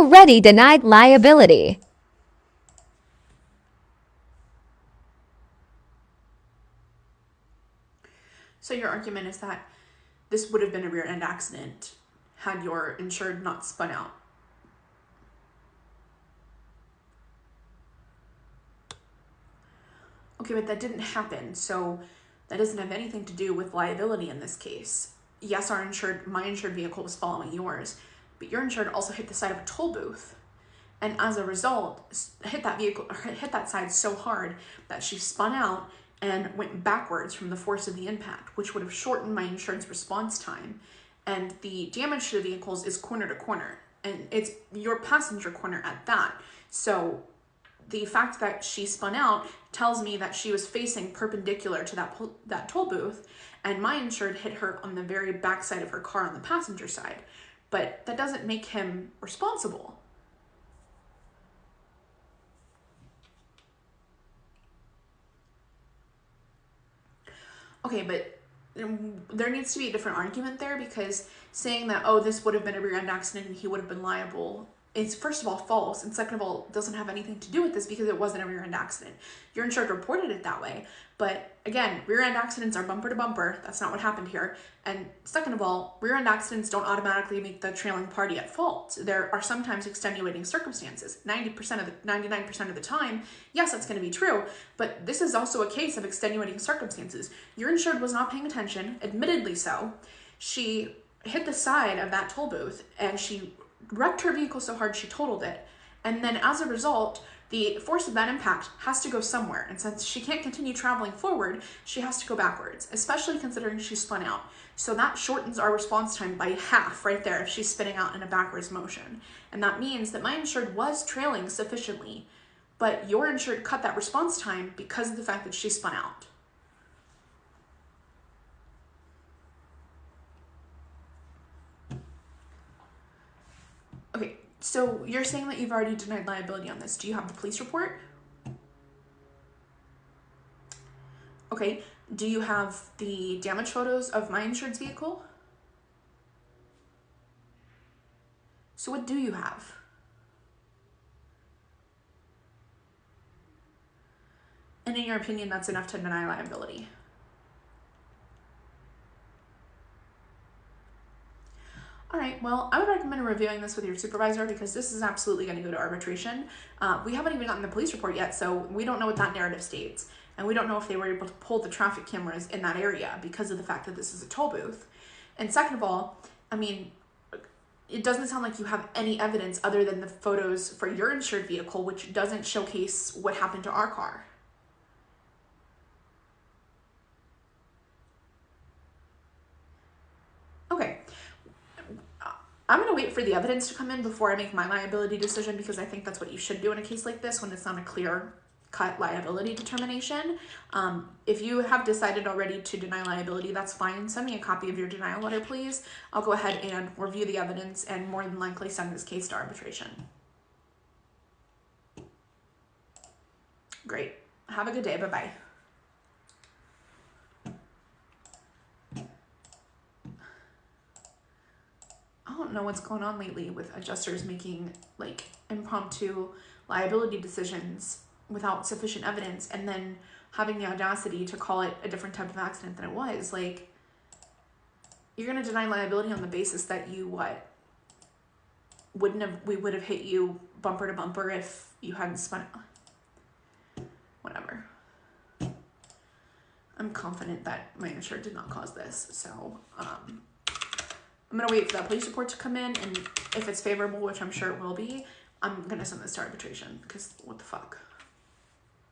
already denied liability. So your argument is that this would have been a rear end accident had your insured not spun out. Okay, but that didn't happen, so that doesn't have anything to do with liability in this case. Yes, my insured vehicle was following yours, but your insured also hit the side of a toll booth, and as a result, hit that side so hard that she spun out and went backwards from the force of the impact, which would have shortened my insured's response time. And the damage to the vehicles is corner to corner, and it's your passenger corner at that. So the fact that she spun out tells me that she was facing perpendicular to that toll booth, and my insured hit her on the very back side of her car on the passenger side. But that doesn't make him responsible. Okay, but there needs to be a different argument there, because saying that, oh, this would have been a rear end accident and he would have been liable, is first of all false, and second of all doesn't have anything to do with this because it wasn't a rear end accident. Your insured reported it that way, but again, rear end accidents are bumper to bumper. That's not what happened here. And second of all, rear end accidents don't automatically make the trailing party at fault. There are sometimes extenuating circumstances. 99% of the time, yes, that's going to be true, but this is also a case of extenuating circumstances. Your insured was not paying attention, admittedly so. She hit the side of that toll booth and she wrecked her vehicle so hard she totaled it. And then as a result, the force of that impact has to go somewhere. And since she can't continue traveling forward, she has to go backwards, especially considering she spun out. So that shortens our response time by half right there if she's spinning out in a backwards motion. And that means that my insured was trailing sufficiently, but your insured cut that response time because of the fact that she spun out. Okay, so you're saying that you've already denied liability on this. Do you have the police report? Okay, do you have the damage photos of my insured's vehicle? So what do you have? And in your opinion, that's enough to deny liability? All right, well, I would recommend reviewing this with your supervisor because this is absolutely going to go to arbitration. We haven't even gotten the police report yet, so we don't know what that narrative states. And we don't know if they were able to pull the traffic cameras in that area because of the fact that this is a toll booth. And second of all, I mean, it doesn't sound like you have any evidence other than the photos for your insured vehicle, which doesn't showcase what happened to our car. Okay. I'm going to wait for the evidence to come in before I make my liability decision because I think that's what you should do in a case like this when it's not a clear-cut liability determination. If you have decided already to deny liability, that's fine. Send me a copy of your denial letter, please. I'll go ahead and review the evidence and more than likely send this case to arbitration. Great. Have a good day. Bye-bye. I don't know what's going on lately with adjusters making like impromptu liability decisions without sufficient evidence and then having the audacity to call it a different type of accident than it was. Like, you're going to deny liability on the basis that we would have hit you bumper to bumper if you hadn't spun it. Whatever. I'm confident that my insured did not cause this, so I'm going to wait for that police report to come in, and if it's favorable, which I'm sure it will be, I'm going to send this to arbitration, because what the fuck?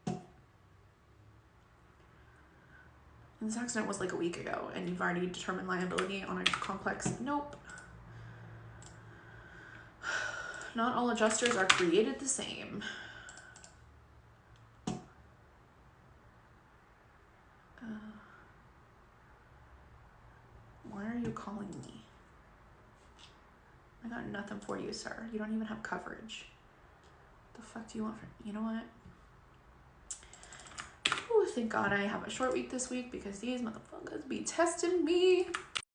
And this accident was like a week ago, and you've already determined liability on a complex... Nope. Not all adjusters are created the same. Why are you calling me? I got nothing for you, sir. You don't even have coverage. The fuck do you want from... You know what? Oh, thank God I have a short week this week because these motherfuckers be testing me.